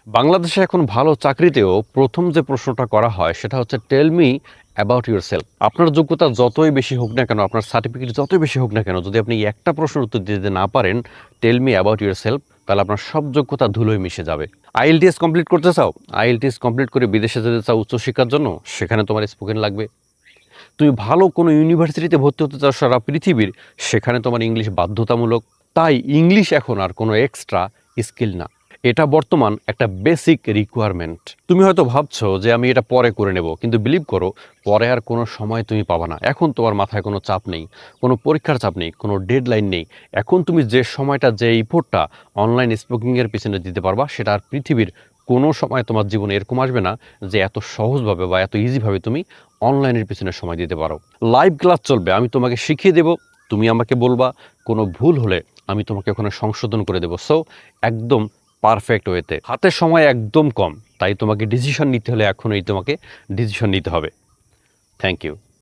বাংলাদেশে এখন ভালো চাকরিতেও প্রথম যে প্রশ্নটা করা হয় সেটা হচ্ছে tell me about yourself. আপনার যোগ্যতা যতই বেশি হোক না কেন, আপনার সার্টিফিকেট যতই বেশি হোক না কেন, যদি আপনি একটা প্রশ্নের উত্তর দিতে না পারেন tell me about yourself, তাহলে আপনার সব যোগ্যতা ধুলোয় মিশে যাবে। আইএলটিএস কমপ্লিট করতে চাও, আইএলটিএস কমপ্লিট করে বিদেশে যেতে চাও উচ্চশিক্ষার জন্য, সেখানে তোমার স্পোকেন লাগবে। তুমি ভালো কোনো ইউনিভার্সিটিতে ভর্তি হতে চাও সারা পৃথিবীর, সেখানে তোমার ইংলিশ বাধ্যতামূলক। তাই ইংলিশ এখন আর কোনো এক্সট্রা স্কিল না, এটা বর্তমান একটা বেসিক রিকোয়ারমেন্ট। তুমি হয়তো ভাবছো যে আমি এটা পরে করে নেব, কিন্তু বিলিভ করো, পরে আর কোনো সময় তুমি পাবা না। এখন তোমার মাথায় কোনো চাপ নেই, কোনো পরীক্ষার চাপ নেই, কোনো ডেডলাইন নেই। এখন তুমি যে সময়টা, যে ইফোর্টটা অনলাইন স্পোকিংয়ের পিছনে দিতে পারবা, সেটা আর পৃথিবীর কোনো সময় তোমার জীবনে এরকম আসবে না যে এত সহজভাবে বা এত ইজিভাবে তুমি অনলাইনের পিছনে সময় দিতে পারো। লাইভ ক্লাস চলবে, আমি তোমাকে শিখিয়ে দেব, তুমি আমাকে বলবা, কোনো ভুল হলে আমি তোমাকে ওখানে সংশোধন করে দেবো। সো একদম পারফেক্ট ওয়েতে। হাতে সময় একদম কম, তাই তোমাকে ডিসিশন নিতে হলে এখনই তোমাকে ডিসিশন নিতে হবে। Thank you.